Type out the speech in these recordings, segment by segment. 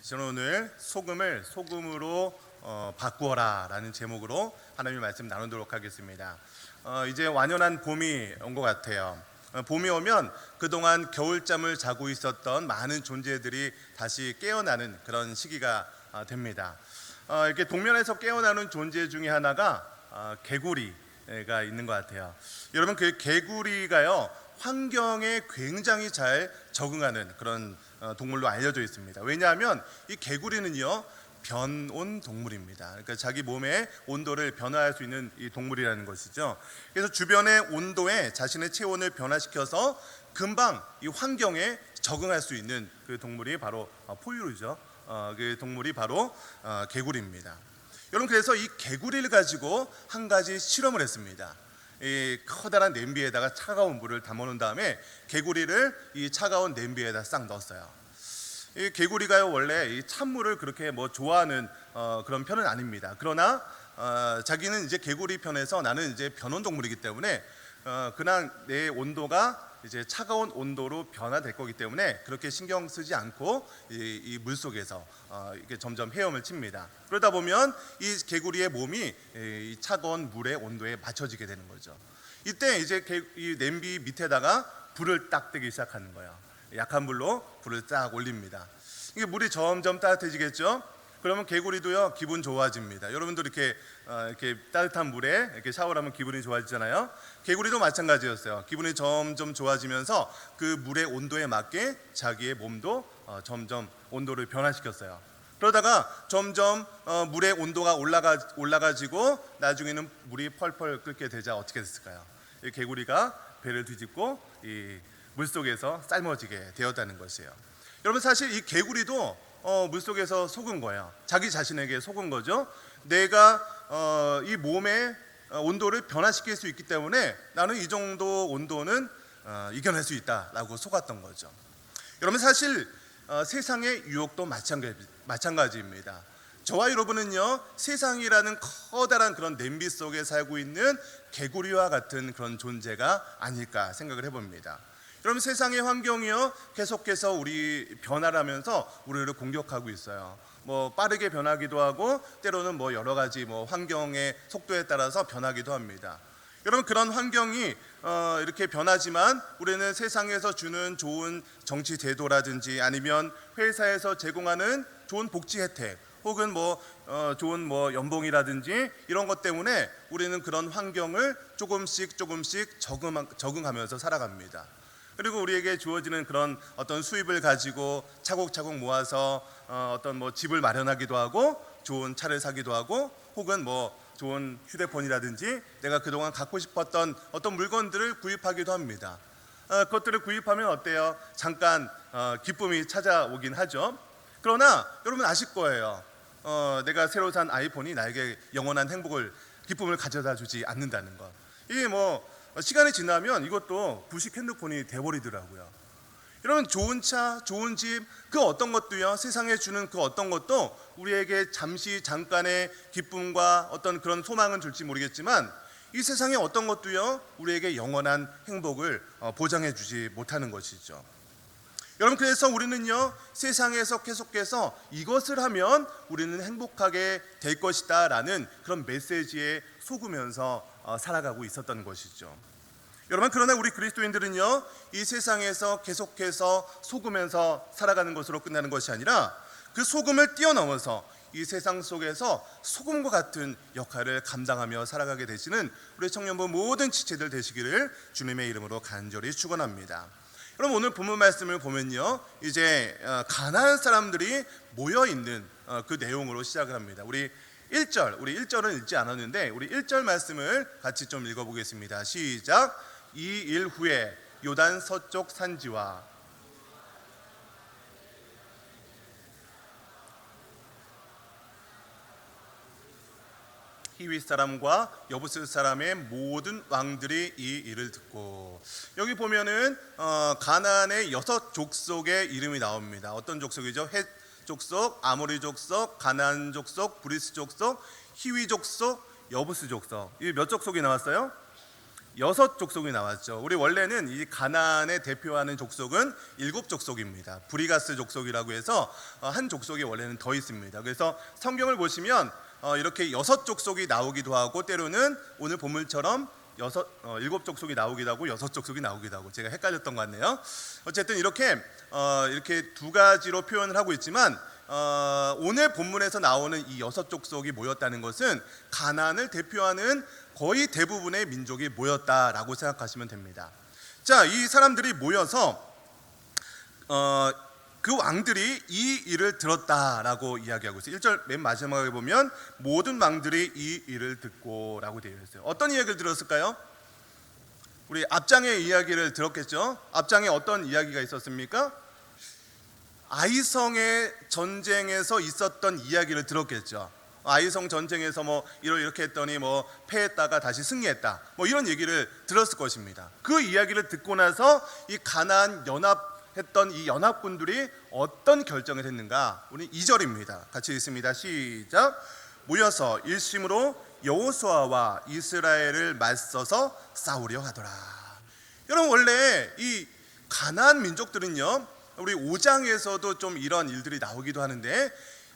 저는 오늘 소금을 소금으로 바꾸어라 라는 제목으로 하나님의 말씀 나누도록 하겠습니다. 이제 완연한 봄이 온 것 같아요. 봄이 오면 그동안 겨울잠을 자고 있었던 많은 존재들이 다시 깨어나는 그런 시기가 됩니다. 이렇게 동면에서 깨어나는 존재 중에 하나가 개구리가 있는 것 같아요. 여러분, 그 개구리가요 환경에 굉장히 잘 적응하는 그런 동물로 알려져 있습니다. 왜냐하면 이 개구리는요 변온 동물입니다. 그러니까 자기 몸의 온도를 변화할 수 있는 이 동물이라는 것이죠. 그래서 주변의 온도에 자신의 체온을 변화시켜서 금방 이 환경에 적응할 수 있는 그 동물이 바로 포유류죠. 그 동물이 바로 개구리입니다. 여러분, 그래서 이 개구리를 가지고 한 가지 실험을 했습니다. 이 커다란 냄비에다가 차가운 물을 담아놓은 다음에 개구리를 이 차가운 냄비에다 싹 넣었어요. 이 개구리가요 원래 이 찬물을 그렇게 좋아하는 그런 편은 아닙니다. 그러나 자기는 이제 개구리 편에서 나는 이제 변온 동물이기 때문에 그냥 내 온도가 이제 차가운 온도로 변화될 거기 때문에 그렇게 신경 쓰지 않고 이 물 속에서 이게 점점 헤엄을 칩니다. 그러다 보면 이 개구리의 몸이 이 차가운 물의 온도에 맞춰지게 되는 거죠. 이때 이제 이 냄비 밑에다가 불을 딱 뜨기 시작하는 거예요. 약한 불로 불을 딱 올립니다. 이게 물이 점점 따뜻해지겠죠. 그러면 개구리도요 기분 좋아집니다. 여러분도 이렇게 따뜻한 물에 이렇게 샤워를 하면 기분이 좋아지잖아요. 개구리도 마찬가지였어요. 기분이 점점 좋아지면서 그 물의 온도에 맞게 자기의 몸도 점점 온도를 변화시켰어요. 그러다가 점점 물의 온도가 올라가지고 나중에는 물이 펄펄 끓게 되자 어떻게 됐을까요? 이 개구리가 배를 뒤집고 이 물속에서 삶아지게 되었다는 것이에요. 여러분, 사실 이 개구리도 물속에서 속은 거예요. 자기 자신에게 속은 거죠. 내가 이 몸의 온도를 변화시킬 수 있기 때문에 나는 이 정도 온도는 이겨낼 수 있다라고 속았던 거죠. 여러분, 사실 세상의 유혹도 마찬가지입니다. 저와 여러분은요 세상이라는 커다란 그런 냄비 속에 살고 있는 개구리와 같은 그런 존재가 아닐까 생각을 해봅니다. 그럼 세상의 환경이요 계속해서 우리 변화를 하면서 우리를 공격하고 있어요. 빠르게 변하기도 하고 때로는 여러 가지 환경의 속도에 따라서 변하기도 합니다. 여러분, 그런 환경이 이렇게 변하지만 우리는 세상에서 주는 좋은 정치 제도라든지 아니면 회사에서 제공하는 좋은 복지 혜택 혹은 좋은 연봉이라든지 이런 것 때문에 우리는 그런 환경을 조금씩 적응하면서 살아갑니다. 그리고 우리에게 주어지는 그런 어떤 수입을 가지고 차곡차곡 모아서 어떤 집을 마련하기도 하고 좋은 차를 사기도 하고 혹은 좋은 휴대폰이라든지 내가 그동안 갖고 싶었던 어떤 물건들을 구입하기도 합니다. 그것들을 구입하면 어때요? 잠깐 기쁨이 찾아오긴 하죠. 그러나 여러분 아실 거예요. 내가 새로 산 아이폰이 나에게 영원한 기쁨을 가져다 주지 않는다는 것. 이게 시간이 지나면 이것도 구식 핸드폰이 돼버리더라고요. 여러분, 좋은 차, 좋은 집, 그 어떤 것도요 세상에 주는 그 어떤 것도 우리에게 잠깐의 기쁨과 어떤 그런 소망은 줄지 모르겠지만 이 세상의 어떤 것도요 우리에게 영원한 행복을 보장해 주지 못하는 것이죠. 여러분, 그래서 우리는요 세상에서 계속해서 이것을 하면 우리는 행복하게 될 것이다 라는 그런 메시지에 속으면서 살아가고 있었던 것이죠. 여러분, 그러나 우리 그리스도인들은요 이 세상에서 계속해서 속으면서 살아가는 것으로 끝나는 것이 아니라 그 속음을 뛰어넘어서 이 세상 속에서 소금과 같은 역할을 감당하며 살아가게 되시는 우리 청년부 모든 지체들 되시기를 주님의 이름으로 간절히 축원합니다. 여러분, 오늘 본문 말씀을 보면요 이제 가나안 사람들이 모여있는 그 내용으로 시작을 합니다. 우리 1절은 읽지 않았는데 우리 1절 말씀을 같이 좀 읽어보겠습니다. 시작. 이 일 후에 요단 서쪽 산지와 히윗 사람과 여부스 사람의 모든 왕들이 이 일을 듣고, 여기 보면은 가나안의 6 족속의 이름이 나옵니다. 어떤 족속이죠? 헷 족속, 아모리 족속, 가나안 족속, 브리스 족속, 히위 족속, 여부스 족속. 이 몇 족속이 나왔어요? 여섯 족속이 나왔죠. 우리 원래는 이 가나안을 대표하는 족속은 일곱 족속입니다. 브리가스 족속이라고 해서 한 족속이 원래는 더 있습니다. 그래서 성경을 보시면 이렇게 여섯 족속이 나오기도 하고, 때로는 오늘 본문처럼 일곱 족속이 나오기도 하고 여섯 족속이 나오기도 하고, 제가 헷갈렸던 것 같네요. 어쨌든 이렇게 두 가지로 표현을 하고 있지만, 오늘 본문에서 나오는 이 여섯 족속이 모였다는 것은 가나안을 대표하는 거의 대부분의 민족이 모였다라고 생각하시면 됩니다. 자, 이 사람들이 모여서 그 왕들이 이 일을 들었다라고 이야기하고 있어요. 1절 맨 마지막에 보면 모든 왕들이 이 일을 듣고 라고 되어 있어요. 어떤 이야기를 들었을까요? 우리 앞장의 이야기를 들었겠죠. 앞장에 어떤 이야기가 있었습니까? 아이성의 전쟁에서 있었던 이야기를 들었겠죠. 아이성 전쟁에서 이렇게 했더니 패했다가 다시 승리했다, 이런 얘기를 들었을 것입니다. 그 이야기를 듣고 나서 이 가나안 연합했던 이 연합군들이 어떤 결정을 했는가? 우리 2절입니다. 같이 읽습니다. 시작. 모여서 일심으로 여호수아와 이스라엘을 맞서서 싸우려 하더라. 여러분, 원래 이 가나안 민족들은요, 우리 5장에서도 좀 이런 일들이 나오기도 하는데,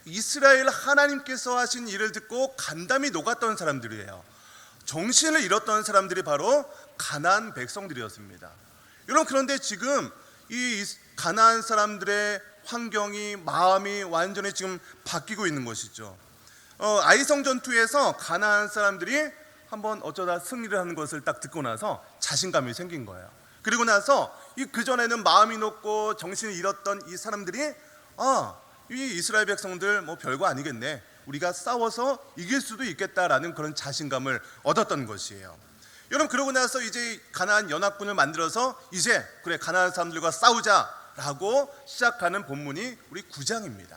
이스라엘 하나님께서 하신 일을 듣고 간담이 녹았던 사람들이에요. 정신을 잃었던 사람들이 바로 가나안 백성들이었습니다. 여러분, 그런데 지금 이 가나안 사람들의 환경이, 마음이 완전히 지금 바뀌고 있는 것이죠. 아이성 전투에서 가나안 사람들이 한번 어쩌다 승리를 하는 것을 딱 듣고 나서 자신감이 생긴 거예요. 그리고 나서 그전에는 마음이 높고 정신을 잃었던 이 사람들이 이 이스라엘 백성들 별거 아니겠네, 우리가 싸워서 이길 수도 있겠다라는 그런 자신감을 얻었던 것이에요. 여러분, 그러고 나서 이제 가나안 연합군을 만들어서 이제 그래, 가나안 사람들과 싸우자라고 시작하는 본문이 우리 9장입니다.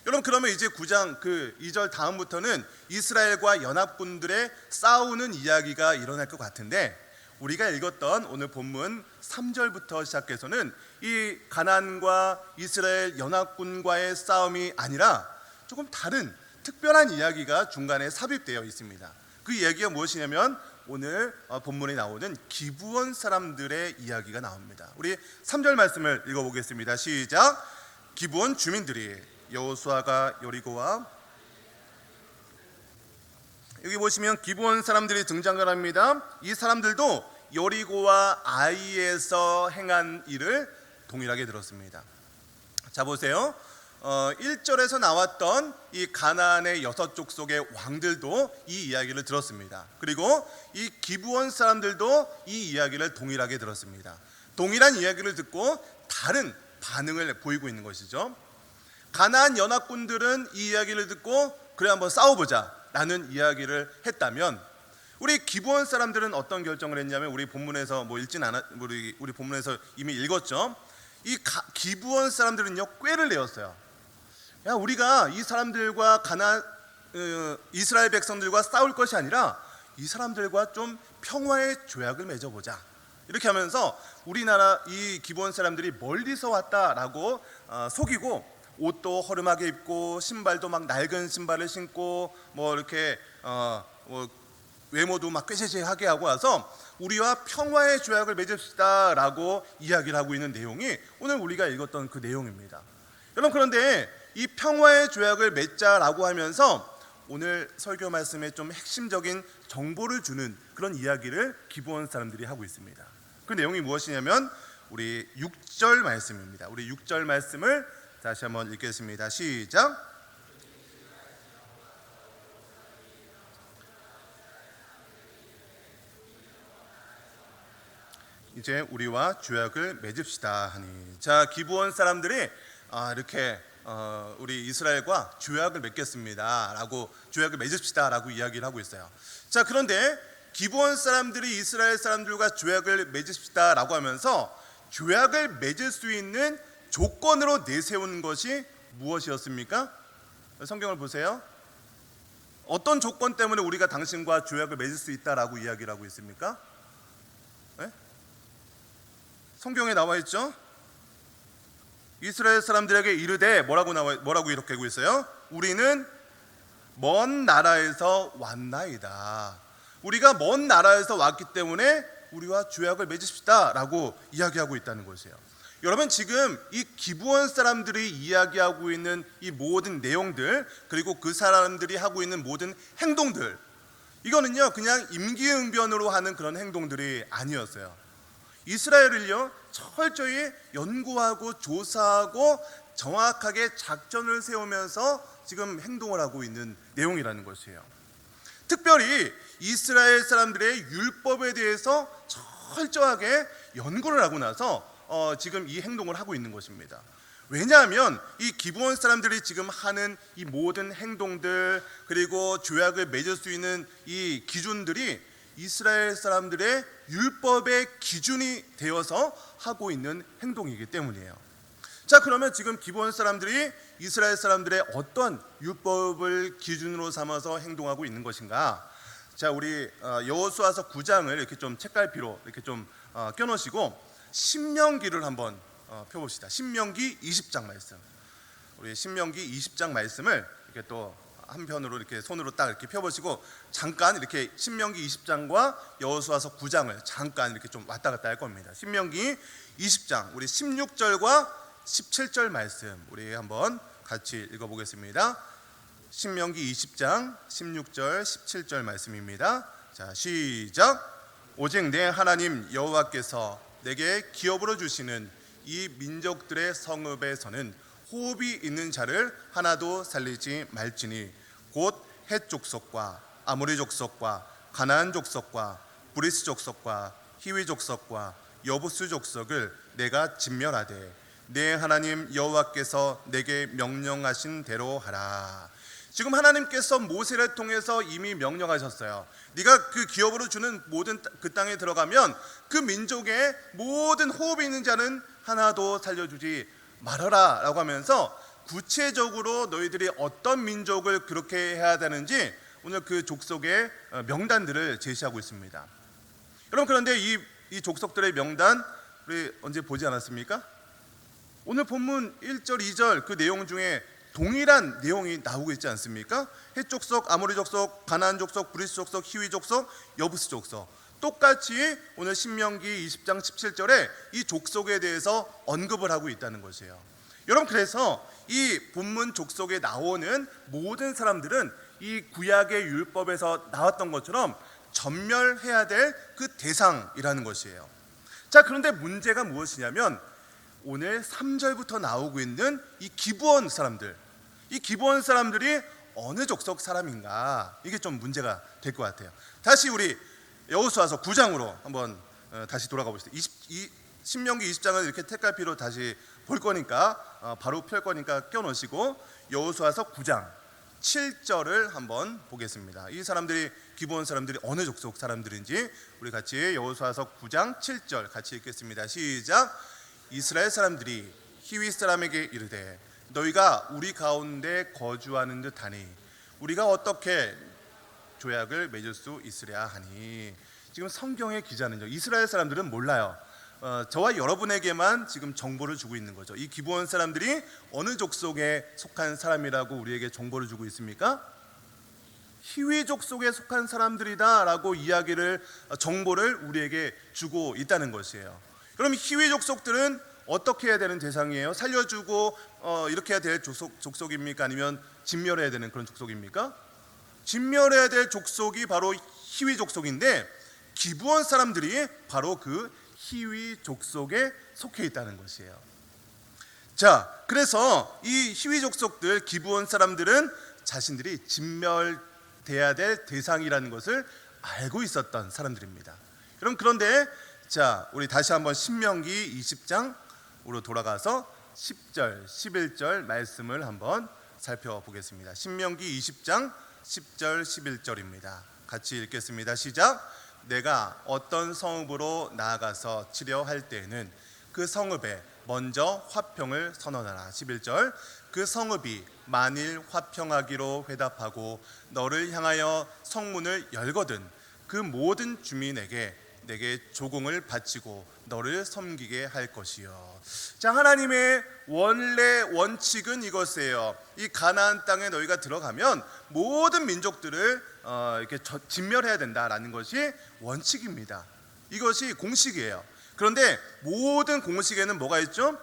여러분, 그러면 이제 9장 2절 다음부터는 이스라엘과 연합군들의 싸우는 이야기가 일어날 것 같은데, 우리가 읽었던 오늘 본문 3절부터 시작해서는 이 가나안과 이스라엘 연합군과의 싸움이 아니라 조금 다른 특별한 이야기가 중간에 삽입되어 있습니다. 그 이야기가 무엇이냐면 오늘 본문에 나오는 기브온 사람들의 이야기가 나옵니다. 우리 3절 말씀을 읽어보겠습니다. 시작. 기브온 주민들이 여호수아가 여리고와, 여기 보시면 기브온 사람들이 등장을 합니다. 이 사람들도 여리고와 아이에서 행한 일을 동일하게 들었습니다. 자, 보세요. 1절에서 나왔던 이 가나안의 여섯 족속의 왕들도 이 이야기를 들었습니다. 그리고 이 기브온 사람들도 이 이야기를 동일하게 들었습니다. 동일한 이야기를 듣고 다른 반응을 보이고 있는 것이죠. 가나안 연합군들은 이 이야기를 듣고 그래, 한번 싸워보자 라는 이야기를 했다면, 우리 기브온 사람들은 어떤 결정을 했냐면, 우리 본문에서 우리 본문에서 이미 읽었죠. 이 기브온 사람들은요, 꾀를 내었어요. 야, 우리가 이 사람들과 이스라엘 백성들과 싸울 것이 아니라 이 사람들과 좀 평화의 조약을 맺어보자. 이렇게 하면서 우리나라 이 기브온 사람들이 멀리서 왔다라고 속이고, 옷도 허름하게 입고 신발도 낡은 신발을 신고 이렇게 외모도 꾀죄죄하게 하고 와서 우리와 평화의 조약을 맺읍시다라고 이야기를 하고 있는 내용이 오늘 우리가 읽었던 그 내용입니다. 여러분, 그런데 이 평화의 조약을 맺자라고 하면서 오늘 설교 말씀에 좀 핵심적인 정보를 주는 그런 이야기를 기브온 사람들이 하고 있습니다. 그 내용이 무엇이냐면 우리 6절 말씀입니다. 우리 6절 말씀을 다시 한번 읽겠습니다. 시작. 이제 우리와 조약을 맺읍시다 하니. 자, 기브온 사람들이 이렇게 우리 이스라엘과 조약을 맺겠습니다 라고, 조약을 맺읍시다 라고 이야기를 하고 있어요. 자, 그런데 기브온 사람들이 이스라엘 사람들과 조약을 맺읍시다 라고 하면서 조약을 맺을 수 있는 조건으로 내세운 것이 무엇이었습니까? 성경을 보세요. 어떤 조건 때문에 우리가 당신과 조약을 맺을 수 있다라고 이야기를 하고 있습니까? 네? 성경에 나와 있죠. 이스라엘 사람들에게 이르되 뭐라고 이렇게 하고 있어요? 우리는 먼 나라에서 왔나이다. 우리가 먼 나라에서 왔기 때문에 우리와 조약을 맺으십시다라고 이야기하고 있다는 것이에요. 여러분, 지금 이 기브온 사람들이 이야기하고 있는 이 모든 내용들, 그리고 그 사람들이 하고 있는 모든 행동들, 이거는요 그냥 임기응변으로 하는 그런 행동들이 아니었어요. 이스라엘을요 철저히 연구하고 조사하고 정확하게 작전을 세우면서 지금 행동을 하고 있는 내용이라는 것이에요. 특별히 이스라엘 사람들의 율법에 대해서 철저하게 연구를 하고 나서 지금 이 행동을 하고 있는 것입니다. 왜냐하면 이 기브온 사람들이 지금 하는 이 모든 행동들, 그리고 조약을 맺을 수 있는 이 기준들이 이스라엘 사람들의 율법의 기준이 되어서 하고 있는 행동이기 때문이에요. 자, 그러면 지금 기브온 사람들이 이스라엘 사람들의 어떤 율법을 기준으로 삼아서 행동하고 있는 것인가? 자, 우리 여호수아서 9장을 이렇게 좀 책갈피로 이렇게 좀 껴놓으시고 신명기를 한번 펴봅시다. 신명기 20장 말씀. 우리 신명기 20장 말씀을 이렇게 또 한편으로 이렇게 손으로 딱 이렇게 펴보시고 잠깐 이렇게 신명기 20장과 여호수아서 9장을 잠깐 이렇게 좀 왔다 갔다 할 겁니다. 신명기 20장 우리 16절과 17절 말씀 우리 한번 같이 읽어보겠습니다. 신명기 20장 16절 17절 말씀입니다. 자, 시작. 오직 내 하나님 여호와께서 내게 기업으로 주시는 이 민족들의 성읍에서는 호흡이 있는 자를 하나도 살리지 말지니 곧 헷 족속과 아모리 족속과 가나안 족속과 브리스 족속과 히위 족속과 여부스 족속을 내가 진멸하되 내 하나님 여호와께서 내게 명령하신 대로 하라. 지금 하나님께서 모세를 통해서 이미 명령하셨어요. 네가 그 기업으로 주는 모든 그 땅에 들어가면 그 민족의 모든 호흡이 있는 자는 하나도 살려주지 말아라 라고 하면서 구체적으로 너희들이 어떤 민족을 그렇게 해야 되는지 오늘 그 족속의 명단들을 제시하고 있습니다. 여러분, 그런데 이 족속들의 명단 우리 언제 보지 않았습니까? 오늘 본문 1절 2절 그 내용 중에 동일한 내용이 나오고 있지 않습니까? 헷 족속, 아모리 족속, 가나안 족속, 브리스 족속, 히위 족속, 여부스 족속, 똑같이 오늘 신명기 20장 17절에 이 족속에 대해서 언급을 하고 있다는 것이에요. 여러분, 그래서 이 본문 족속에 나오는 모든 사람들은 이 구약의 율법에서 나왔던 것처럼 전멸해야 될 그 대상이라는 것이에요. 자, 그런데 문제가 무엇이냐면 오늘 3절부터 나오고 있는 이 기브온 사람들, 이 기브온 사람들이 어느 족속 사람인가, 이게 좀 문제가 될 것 같아요. 다시 우리 여호수아서 9장으로 한번 다시 돌아가 봅시다. 신명기 20장을 이렇게 책갈피로 다시 볼 거니까 바로 펼 거니까 껴놓으시고 여호수아서 9장 7절을 한번 보겠습니다. 이 사람들이 기브온 사람들이 어느 족속 사람들인지 우리 같이 여호수아서 9장 7절 같이 읽겠습니다. 시작. 이스라엘 사람들이 히위 사람에게 이르되 너희가 우리 가운데 거주하는 듯하니 우리가 어떻게 조약을 맺을 수 있으랴 하니. 지금 성경의 기자는요, 이스라엘 사람들은 몰라요. 저와 여러분에게만 지금 정보를 주고 있는 거죠. 이 기브온 사람들이 어느 족속에 속한 사람이라고 우리에게 정보를 주고 있습니까? 히위 족속에 속한 사람들이다라고 정보를 우리에게 주고 있다는 것이에요. 그럼 히위 족속들은 어떻게 해야 되는 대상이에요? 살려주고 이렇게 해야 될 족속입니까? 아니면 진멸해야 되는 그런 족속입니까? 진멸해야 될 족속이 바로 히위 족속인데 기브온 사람들이 바로 그 히위 족속에 속해 있다는 것이에요. 자, 그래서 이 히위 족속들, 기브온 사람들은 자신들이 진멸돼야 될 대상이라는 것을 알고 있었던 사람들입니다. 그런데 자, 우리 다시 한번 신명기 20장으로 돌아가서 10절, 11절 말씀을 한번 살펴보겠습니다. 신명기 20장 10절, 11절입니다. 같이 읽겠습니다. 시작. 내가 어떤 성읍으로 나아가서 치려 할 때에는 그 성읍에 먼저 화평을 선언하라. 11절. 그 성읍이 만일 화평하기로 회답하고 너를 향하여 성문을 열거든 그 모든 주민에게 내게 조공을 바치고 너를 섬기게 할 것이요. 자, 하나님의 원래 원칙은 이것이에요. 이 가나안 땅에 너희가 들어가면 모든 민족들을 이렇게 진멸해야 된다라는 것이 원칙입니다. 이것이 공식이에요. 그런데 모든 공식에는 뭐가 있죠?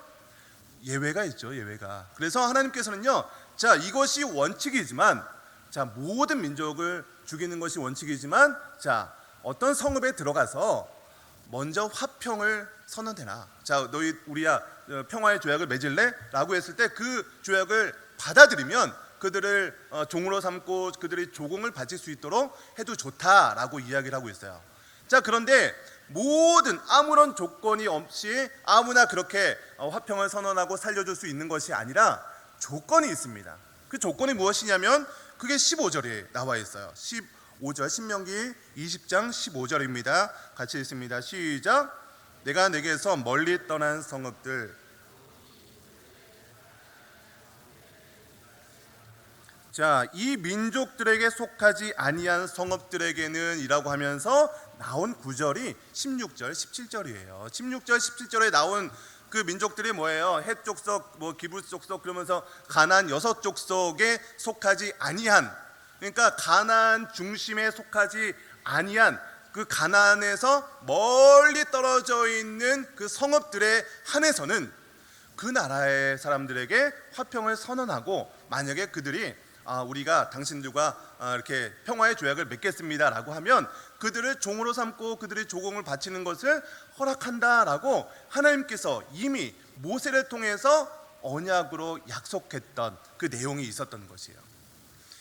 예외가 있죠. 예외가. 그래서 하나님께서는요, 자, 이것이 원칙이지만, 자, 모든 민족을 죽이는 것이 원칙이지만, 자, 어떤 성읍에 들어가서 먼저 화평을 선언해라. 자, 너희 우리야 평화의 조약을 맺을래? 라고 했을 때 그 조약을 받아들이면 그들을 종으로 삼고 그들이 조공을 바칠 수 있도록 해도 좋다라고 이야기를 하고 있어요. 자, 그런데 모든 아무런 조건이 없이 아무나 그렇게 화평을 선언하고 살려줄 수 있는 것이 아니라 조건이 있습니다. 그 조건이 무엇이냐면 그게 15절에 나와 있어요. 15절, 신명기 20장 15절입니다. 같이 읽습니다. 시작. 내가 내게서 멀리 떠난 성읍들, 자, 이 민족들에게 속하지 아니한 성읍들에게는 이라고 하면서 나온 구절이 16절, 17절이에요. 16절, 17절에 나온 그 민족들이 뭐예요? 헷 족속, 기브스 족속, 그러면서 가나안 6족속에 속하지 아니한, 그러니까 가나안 중심에 속하지 아니한 그 가나안에서 멀리 떨어져 있는 그 성읍들에 한해서는 그 나라의 사람들에게 화평을 선언하고, 만약에 그들이 우리가 당신들과 이렇게 평화의 조약을 맺겠습니다라고 하면 그들을 종으로 삼고 그들이 조공을 바치는 것을 허락한다라고 하나님께서 이미 모세를 통해서 언약으로 약속했던 그 내용이 있었던 것이에요.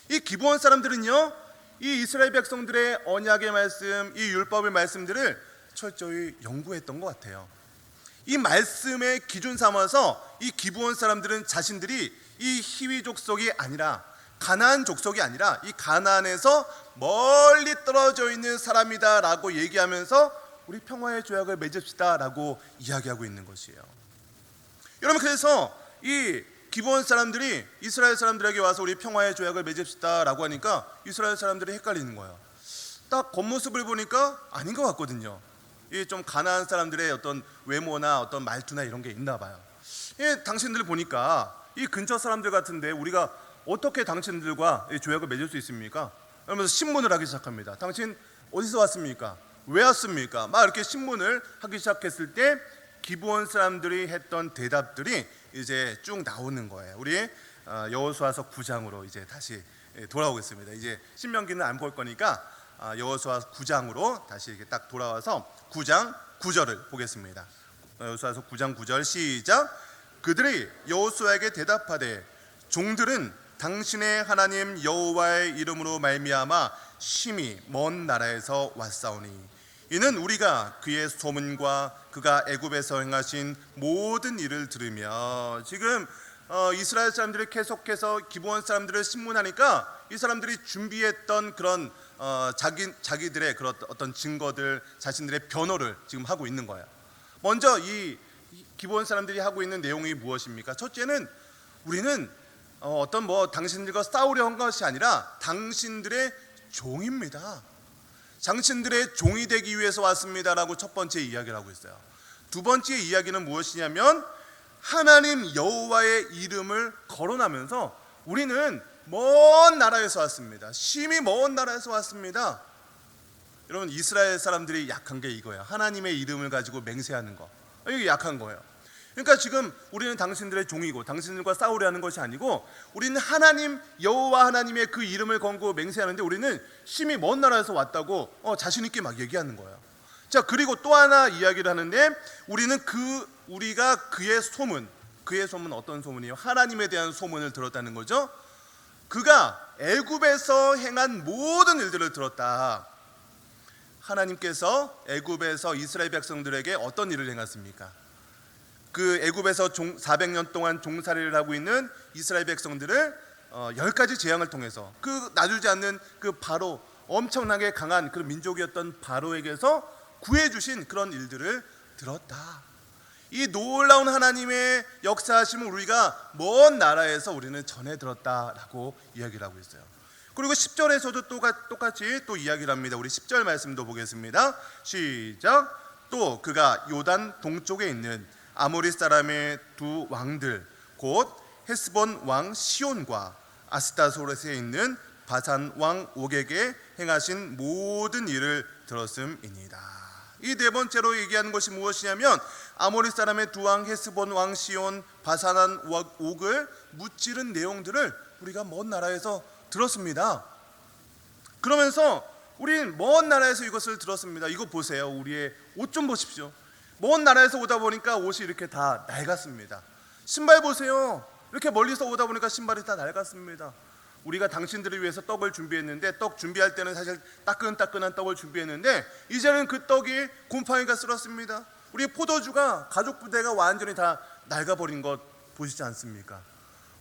이 기브온 사람들은요, 이 이스라엘 백성들의 언약의 말씀, 이 율법의 말씀들을 철저히 연구했던 것 같아요. 이 말씀의 기준 삼아서 이 기브온 사람들은 자신들이 이 히위 족속이 아니라, 가나안 족속이 아니라 이 가나안에서 멀리 떨어져 있는 사람이다라고 얘기하면서 우리 평화의 조약을 맺읍시다라고 이야기하고 있는 것이에요. 여러분, 그래서 이 기브온 사람들이 이스라엘 사람들에게 와서 우리 평화의 조약을 맺읍시다라고 하니까 이스라엘 사람들이 헷갈리는 거예요. 딱 겉모습을 보니까 아닌 것 같거든요. 이 좀 가나안 사람들의 어떤 외모나 어떤 말투나 이런 게 있나 봐요. 당신들 보니까 이 근처 사람들 같은데 우리가 어떻게 당신들과 조약을 맺을 수 있습니까? 그러면서 신문을 하기 시작합니다. 당신 어디서 왔습니까? 왜 왔습니까? 막 이렇게 신문을 하기 시작했을 때 기브온 사람들이 했던 대답들이 이제 쭉 나오는 거예요. 우리 여호수아서 9장으로 이제 다시 돌아오겠습니다. 이제 신명기는 안 볼 거니까 여호수아 9장으로 다시 이렇게 딱 돌아와서 9장 9절을 보겠습니다. 여호수아서 9장 9절 시작. 그들이 여호수아에게 대답하되 종들은 당신의 하나님 여호와의 이름으로 말미암아 심히 먼 나라에서 왔사오니 이는 우리가 그의 소문과 그가 애굽에서 행하신 모든 일을 들으며, 지금 이스라엘 사람들이 계속해서 기브온 사람들을 신문하니까 이 사람들이 준비했던 그런 자기들의 그런 어떤 증거들, 자신들의 변호를 지금 하고 있는 거예요. 먼저 이 기브온 사람들이 하고 있는 내용이 무엇입니까? 첫째는 우리는 어떤 당신들과 싸우려 한 것이 아니라 당신들의 종입니다. 당신들의 종이 되기 위해서 왔습니다라고 첫 번째 이야기를 하고 있어요. 두 번째 이야기는 무엇이냐면 하나님 여호와의 이름을 거론하면서 우리는 먼 나라에서 왔습니다. 심히 먼 나라에서 왔습니다. 여러분, 이스라엘 사람들이 약한 게 이거예요. 하나님의 이름을 가지고 맹세하는 거, 이게 약한 거예요. 그러니까 지금 우리는 당신들의 종이고 당신들과 싸우려 하는 것이 아니고 우리는 하나님 여호와 하나님의 그 이름을 걸고 맹세하는데 우리는 심히 먼 나라에서 왔다고 자신 있게 막 얘기하는 거예요. 자, 그리고 또 하나 이야기를 하는데 우리가 그의 소문 어떤 소문이에요? 하나님에 대한 소문을 들었다는 거죠. 그가 애굽에서 행한 모든 일들을 들었다. 하나님께서 애굽에서 이스라엘 백성들에게 어떤 일을 행했습니까? 그 애굽에서 400년 동안 종살이를 하고 있는 이스라엘 백성들을 10가지 재앙을 통해서 그 놔주지 않는 그 바로, 엄청나게 강한 그 민족이었던 바로에게서 구해주신 그런 일들을 들었다. 이 놀라운 하나님의 역사하심을 우리가 먼 나라에서 우리는 전해 들었다라고 이야기를 하고 있어요. 그리고 10절에서도 똑같이 또 이야기를 합니다. 우리 10절 말씀도 보겠습니다. 시작. 또 그가 요단 동쪽에 있는 아모리 사람의 두 왕들 곧 헤스본 왕 시온과 아스타소렛에 있는 바산 왕 옥에게 행하신 모든 일을 들었음이니이다. 이 네 번째로 얘기하는 것이 무엇이냐면 아모리 사람의 두 왕 헤스본 왕 시온 바산 왕 옥을 무찌른 내용들을 우리가 먼 나라에서 들었습니다. 그러면서 우리는 먼 나라에서 이것을 들었습니다. 이거 보세요. 우리의 옷 좀 보십시오. 먼 나라에서 오다 보니까 옷이 이렇게 다 낡았습니다. 신발 보세요. 이렇게 멀리서 오다 보니까 신발이 다 낡았습니다. 우리가 당신들을 위해서 떡을 준비했는데 떡 준비할 때는 사실 따끈따끈한 떡을 준비했는데 이제는 그 떡이 곰팡이가 쓸었습니다. 우리 포도주가 가죽 부대가 완전히 다 낡아버린 것 보시지 않습니까?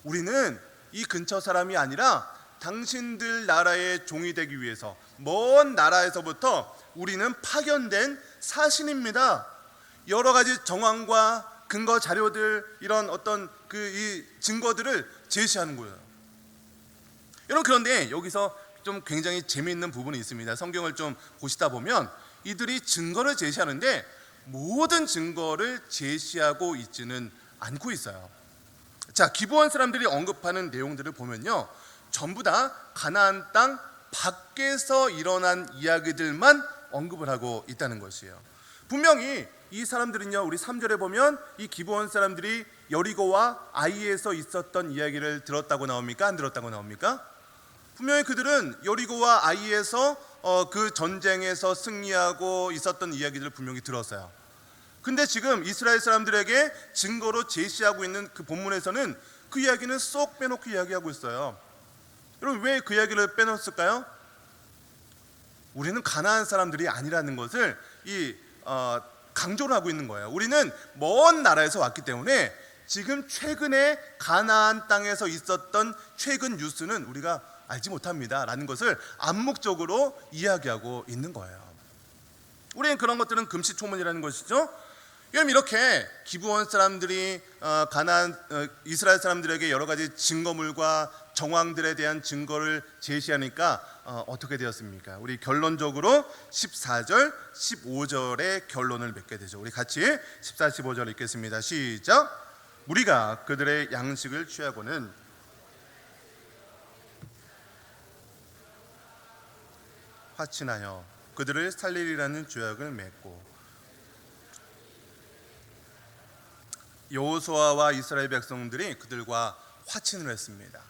우리는 이 근처 사람이 아니라 당신들 나라의 종이 되기 위해서 먼 나라에서부터 우리는 파견된 사신입니다. 여러 가지 정황과 근거 자료들 이런 어떤 이 증거들을 제시하는 거예요. 여러분 그런데 여기서 좀 굉장히 재미있는 부분이 있습니다. 성경을 좀 보시다 보면 이들이 증거를 제시하는데 모든 증거를 제시하고 있지는 않고 있어요. 자, 기브온 사람들이 언급하는 내용들을 보면요, 전부 다 가나안 땅 밖에서 일어난 이야기들만 언급을 하고 있다는 것이에요. 분명히 이 사람들은요, 우리 3절에 보면 이 기브온 사람들이 여리고와 아이에서 있었던 이야기를 들었다고 나옵니까? 안 들었다고 나옵니까? 분명히 그들은 여리고와 아이에서 그 전쟁에서 승리하고 있었던 이야기들을 분명히 들었어요. 근데 지금 이스라엘 사람들에게 증거로 제시하고 있는 그 본문에서는 그 이야기는 쏙 빼놓고 이야기하고 있어요. 여러분 왜 그 이야기를 빼놓았을까요? 우리는 가나안 사람들이 아니라는 것을 강조를 하고 있는 거예요. 우리는 먼 나라에서 왔기 때문에 지금 최근에 가나안 땅에서 있었던 최근 뉴스는 우리가 알지 못합니다 라는 것을 암묵적으로 이야기하고 있는 거예요. 우리는 그런 것들은 금시초문이라는 것이죠. 여러분 이렇게 기브온 사람들이 이스라엘 사람들에게 여러 가지 증거물과 정황들에 대한 증거를 제시하니까 어떻게 되었습니까? 우리 결론적으로 14절, 15절의 결론을 맺게 되죠. 우리 같이 14, 15절 읽겠습니다. 시작. 우리가 그들의 양식을 취하고는 화친하여 그들을 살리리라는 조약을 맺고 여호수아와 이스라엘 백성들이 그들과 화친을 했습니다.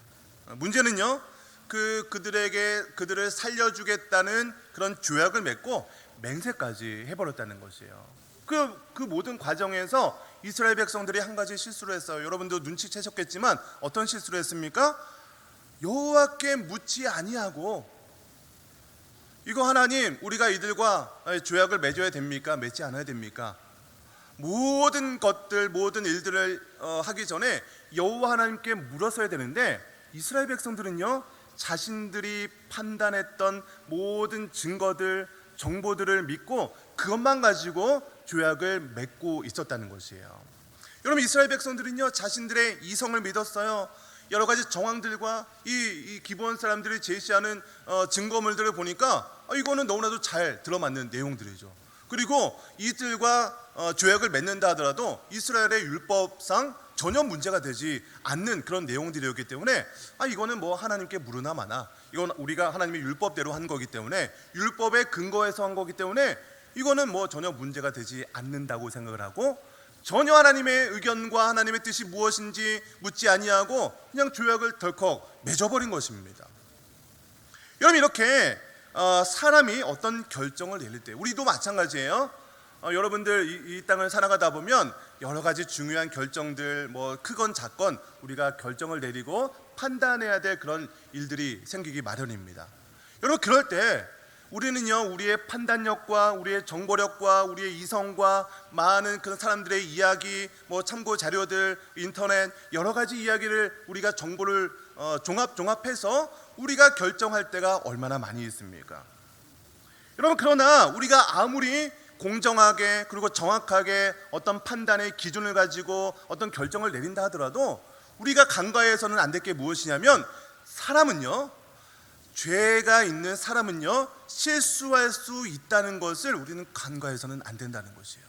문제는요, 그들을 살려주겠다는 그런 조약을 맺고 맹세까지 해버렸다는 것이에요. 그 모든 과정에서 이스라엘 백성들이 한 가지 실수를 했어요. 여러분도 눈치채셨겠지만 어떤 실수를 했습니까? 여호와께 묻지 아니하고 이거 하나님 우리가 이들과 조약을 맺어야 됩니까? 맺지 않아야 됩니까? 모든 것들 모든 일들을 하기 전에 여호와 하나님께 물었어야 되는데 이스라엘 백성들은요 자신들이 판단했던 모든 증거들 정보들을 믿고 그것만 가지고 조약을 맺고 있었다는 것이에요. 여러분 이스라엘 백성들은요 자신들의 이성을 믿었어요. 여러 가지 정황들과 이 기브온 사람들이 제시하는 증거물들을 보니까 이거는 너무나도 잘 들어맞는 내용들이죠. 그리고 이들과 조약을 맺는다 하더라도 이스라엘의 율법상 전혀 문제가 되지 않는 그런 내용들이었기 때문에 이거는 뭐 하나님께 물으나 마나, 이건 우리가 하나님의 율법대로 한 거기 때문에 율법의 근거에서 한 거기 때문에 이거는 뭐 전혀 문제가 되지 않는다고 생각을 하고 전혀 하나님의 의견과 하나님의 뜻이 무엇인지 묻지 아니하고 그냥 조약을 덜컥 맺어버린 것입니다. 여러분 이렇게 사람이 어떤 결정을 내릴 때 우리도 마찬가지예요. 여러분들 이 땅을 살아가다 보면 여러 가지 중요한 결정들 뭐 크건 작건 우리가 결정을 내리고 판단해야 될 그런 일들이 생기기 마련입니다. 여러분 그럴 때 우리는요 우리의 판단력과 우리의 정보력과 우리의 이성과 많은 그런 사람들의 이야기 뭐 참고 자료들 인터넷 여러 가지 이야기를 우리가 정보를 종합해서 우리가 결정할 때가 얼마나 많이 있습니까? 여러분 그러나 우리가 아무리 공정하게 그리고 정확하게 어떤 판단의 기준을 가지고 어떤 결정을 내린다 하더라도 우리가 간과해서는 안 될 게 무엇이냐면 사람은요 죄가 있는 사람은요 실수할 수 있다는 것을 우리는 간과해서는 안 된다는 것이에요.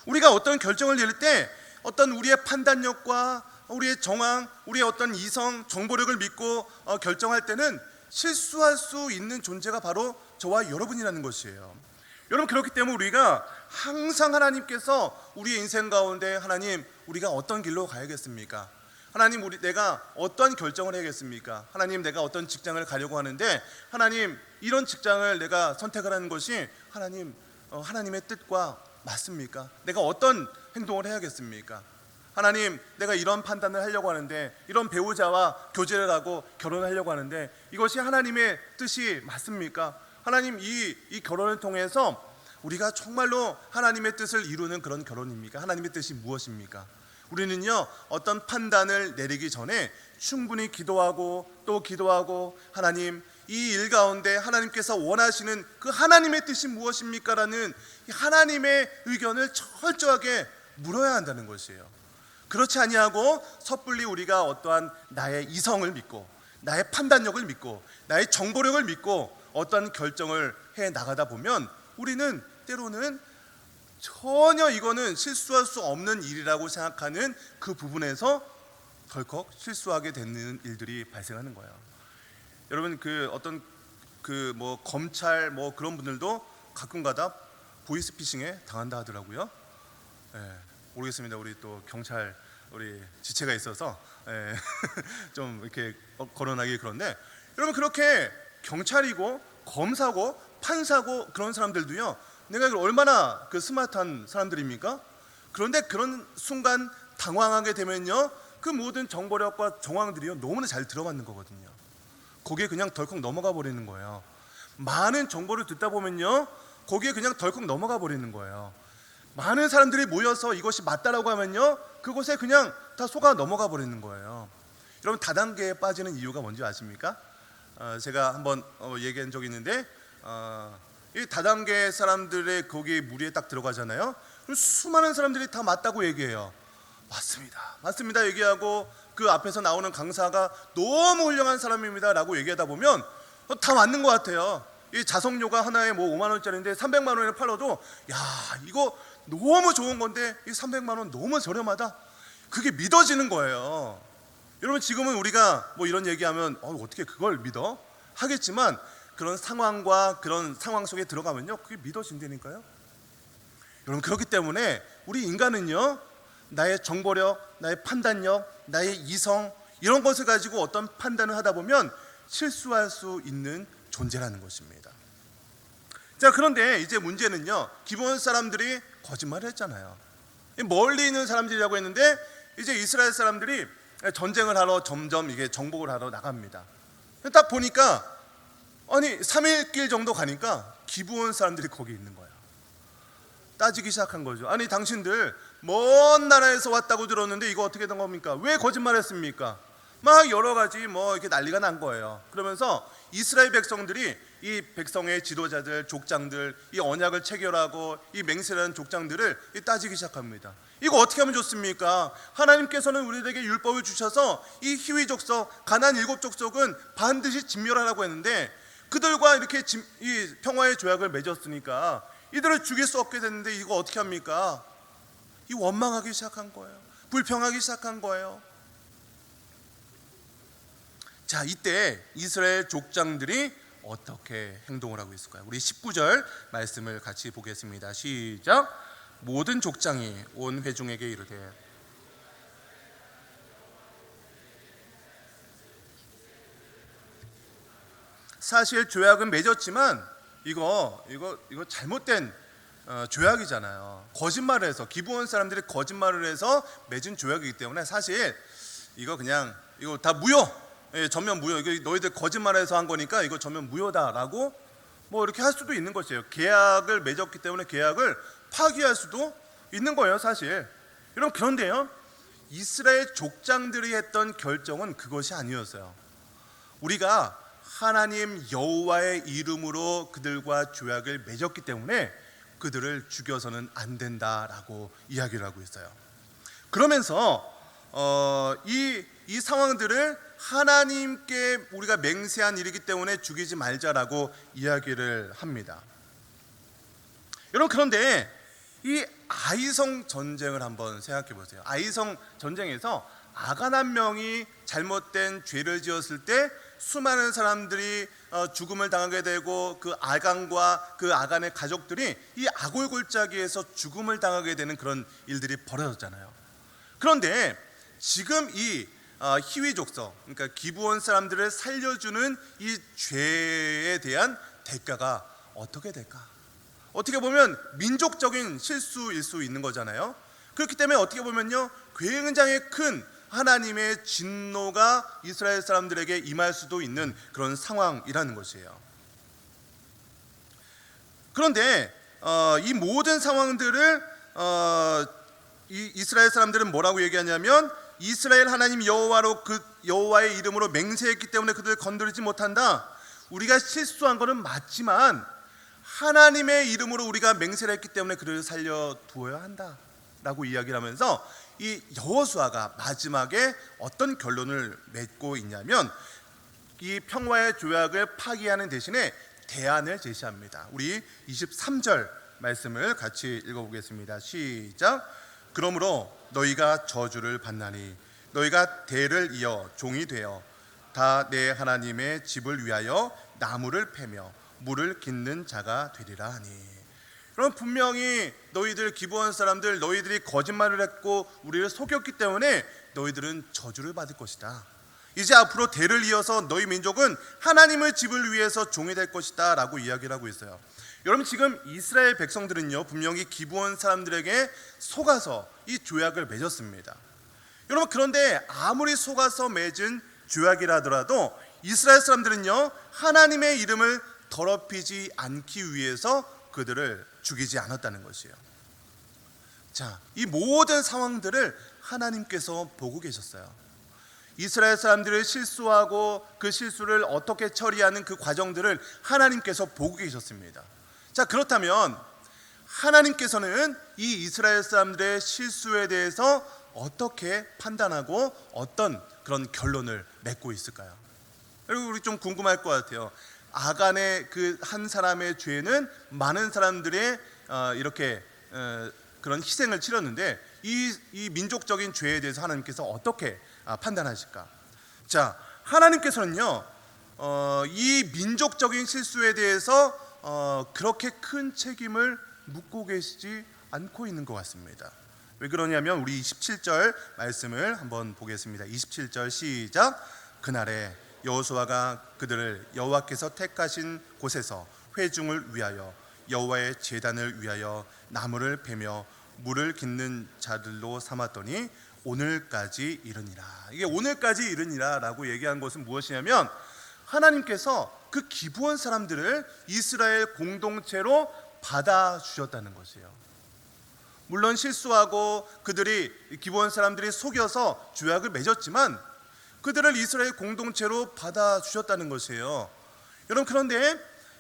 우리가 어떤 결정을 내릴 때 어떤 우리의 판단력과 우리의 정황, 우리의 어떤 이성, 정보력을 믿고 결정할 때는 실수할 수 있는 존재가 바로 저와 여러분이라는 것이에요. 여러분, 그렇기 때문에 우리가 항상 하나님께서 우리의 인생 가운데 하나님 우리가 어떤 길로 가야겠습니까? 하나님 내가 어떤 결정을 해야겠습니까? 하나님 내가 어떤 직장을 가려고 하는데 하나님 이런 직장을 내가 선택을 하는 것이 하나님의 뜻과 맞습니까? 내가 어떤 행동을 해야겠습니까? 하나님 내가 이런 판단을 하려고 하는데 이런 배우자와 교제를 하고 결혼하려고 하는데 이것이 하나님의 뜻이 맞습니까? 하나님 이 결혼을 통해서 우리가 정말로 하나님의 뜻을 이루는 그런 결혼입니까? 하나님의 뜻이 무엇입니까? 우리는요 어떤 판단을 내리기 전에 충분히 기도하고 또 기도하고 하나님 이 일 가운데 하나님께서 원하시는 그 하나님의 뜻이 무엇입니까? 라는 하나님의 의견을 철저하게 물어야 한다는 것이에요. 그렇지 아니하고 섣불리 우리가 어떠한 나의 이성을 믿고 나의 판단력을 믿고 나의 정보력을 믿고 어떠한 결정을 해 나가다 보면 우리는 때로는 전혀 이거는 실수할 수 없는 일이라고 생각하는 그 부분에서 덜컥 실수하게 되는 일들이 발생하는 거예요. 여러분 검찰 그런 분들도 가끔가다 보이스피싱에 당한다 하더라고요. 모르겠습니다. 우리 또 경찰 우리 지체가 있어서 좀 이렇게 거론하기 그런데 여러분 그렇게 경찰이고 검사고 판사고 그런 사람들도요 내가 얼마나 스마트한 사람들입니까? 그런데 그런 순간 당황하게 되면요 그 모든 정보력과 정황들이요 너무나 잘 들어맞는 거거든요. 거기에 그냥 덜컥 넘어가 버리는 거예요. 많은 정보를 듣다 보면요 거기에 그냥 덜컥 넘어가 버리는 거예요. 많은 사람들이 모여서 이것이 맞다라고 하면요 그곳에 그냥 다 속아 넘어가 버리는 거예요. 여러분 다단계에 빠지는 이유가 뭔지 아십니까? 제가 한번 얘기한 적이 있는데 이 다단계 사람들의 거기 무리에 딱 들어가잖아요. 그럼 수많은 사람들이 다 맞다고 얘기해요. 맞습니다 얘기하고 그 앞에서 나오는 강사가 너무 훌륭한 사람입니다 라고 얘기하다 보면 다 맞는 것 같아요. 이 자석료가 하나에 5만 원짜리인데 300만 원에 팔아도 야 이거 너무 좋은 건데 이 300만 원 너무 저렴하다, 그게 믿어지는 거예요. 여러분 지금은 우리가 이런 얘기하면 어떻게 그걸 믿어? 하겠지만 그런 상황과 그런 상황 속에 들어가면요 그게 믿어진다니까요. 여러분 그렇기 때문에 우리 인간은요 나의 정보력, 나의 판단력, 나의 이성 이런 것을 가지고 어떤 판단을 하다 보면 실수할 수 있는 존재라는 것입니다. 자, 그런데 이제 문제는요 기브온 사람들이 거짓말을 했잖아요. 멀리 있는 사람들이라고 했는데 이제 이스라엘 사람들이 전쟁을 하러 점점 이게 정복을 하러 나갑니다. 딱 보니까 3일 길 정도 가니까 기브온 사람들이 거기 있는 거예요. 따지기 시작한 거죠. 아니 당신들 먼 나라에서 왔다고 들었는데 이거 어떻게 된 겁니까? 왜 거짓말했습니까? 막 여러 가지 이렇게 난리가 난 거예요. 그러면서 이스라엘 백성들이 이 백성의 지도자들, 족장들, 이 언약을 체결하고 이 맹세라는 족장들을 따지기 시작합니다. 이거 어떻게 하면 좋습니까? 하나님께서는 우리에게 율법을 주셔서 이 히위 족속, 가나안 7족속은 반드시 진멸하라고 했는데 그들과 이렇게 이 평화의 조약을 맺었으니까 이들을 죽일 수 없게 됐는데 이거 어떻게 합니까? 이 원망하기 시작한 거예요. 불평하기 시작한 거예요. 자, 이때 이스라엘 족장들이 어떻게 행동을 하고 있을까요? 우리 19절 말씀을 같이 보겠습니다. 시작. 모든 족장이 온 회중에게 이르되 사실 조약은 맺었지만 이거 잘못된 조약이잖아요. 거짓말을 해서 기브온 사람들이 거짓말을 해서 맺은 조약이기 때문에 사실 이거 다 무효. 전면 무효. 이거 너희들 거짓말해서 한 거니까 이거 전면 무효다라고 이렇게 할 수도 있는 것이에요. 계약을 맺었기 때문에 계약을 파기할 수도 있는 거예요, 사실. 여러분 그런데요, 이스라엘 족장들이 했던 결정은 그것이 아니었어요. 우리가 하나님 여호와의 이름으로 그들과 조약을 맺었기 때문에 그들을 죽여서는 안 된다라고 이야기를 하고 있어요. 그러면서 이 상황들을 하나님께 우리가 맹세한 일이기 때문에 죽이지 말자라고 이야기를 합니다. 여러분, 그런데 이 아이성 전쟁을 한번 생각해 보세요. 아이성 전쟁에서 아간 한 명이 잘못된 죄를 지었을 때 수많은 사람들이 죽음을 당하게 되고, 그 아간과 그 아간의 가족들이 이 아골골짜기에서 죽음을 당하게 되는 그런 일들이 벌어졌잖아요. 그런데 지금 이 희위 족속, 그러니까 기브온 사람들을 살려주는 이 죄에 대한 대가가 어떻게 될까? 어떻게 보면 민족적인 실수일 수 있는 거잖아요. 그렇기 때문에 어떻게 보면요, 굉장히 큰 하나님의 진노가 이스라엘 사람들에게 임할 수도 있는 그런 상황이라는 것이에요. 그런데 이 모든 상황들을 이 이스라엘 사람들은 뭐라고 얘기하냐면, 이스라엘 하나님 여호와로 그 여호와의 이름으로 맹세했기 때문에 그들을 건드리지 못한다. 우리가 실수한 것은 맞지만 하나님의 이름으로 우리가 맹세를 했기 때문에 그들을 살려두어야 한다 라고 이야기를 하면서, 이 여호수아가 마지막에 어떤 결론을 맺고 있냐면, 이 평화의 조약을 파기하는 대신에 대안을 제시합니다. 우리 23절 말씀을 같이 읽어보겠습니다. 시작. 그러므로 너희가 저주를 받나니 너희가 대를 이어 종이 되어 다 내 하나님의 집을 위하여 나무를 패며 물을 깃는 자가 되리라 하니. 그럼 분명히 너희들 기브온 사람들, 너희들이 거짓말을 했고 우리를 속였기 때문에 너희들은 저주를 받을 것이다. 이제 앞으로 대를 이어서 너희 민족은 하나님의 집을 위해서 종이 될 것이다 라고 이야기를 하고 있어요. 여러분, 지금 이스라엘 백성들은요, 분명히 기브온 사람들에게 속아서 이 조약을 맺었습니다. 여러분, 그런데 아무리 속아서 맺은 조약이라 하더라도 이스라엘 사람들은요, 하나님의 이름을 더럽히지 않기 위해서 그들을 죽이지 않았다는 것이에요. 자, 이 모든 상황들을 하나님께서 보고 계셨어요. 이스라엘 사람들이 실수하고 그 실수를 어떻게 처리하는 그 과정들을 하나님께서 보고 계셨습니다. 자, 그렇다면 하나님께서는 이 이스라엘 사람들의 실수에 대해서 어떻게 판단하고 어떤 그런 결론을 맺고 있을까요? 그리고 우리 좀 궁금할 것 같아요. 아간의 그 한 사람의 죄는 많은 사람들의 이렇게 그런 희생을 치렀는데, 이 민족적인 죄에 대해서 하나님께서 어떻게 판단하실까? 자, 하나님께서는요, 이 민족적인 실수에 대해서 그렇게 큰 책임을 묻고 계시지 않고 있는 것 같습니다. 왜 그러냐면 우리 27절 말씀을 한번 보겠습니다. 27절 시작. 그날에 여호수아가 그들을 여호와께서 택하신 곳에서 회중을 위하여 여호와의 제단을 위하여 나무를 베며 물을 깃는 자들로 삼았더니 오늘까지 이르니라. 이게 오늘까지 이르니라 라고 얘기한 것은 무엇이냐면, 하나님께서 그 기브온 사람들을 이스라엘 공동체로 받아주셨다는 것이에요. 물론 실수하고 그들이 기브온 사람들이 속여서 조약을 맺었지만 그들을 이스라엘 공동체로 받아주셨다는 것이에요. 여러분, 그런데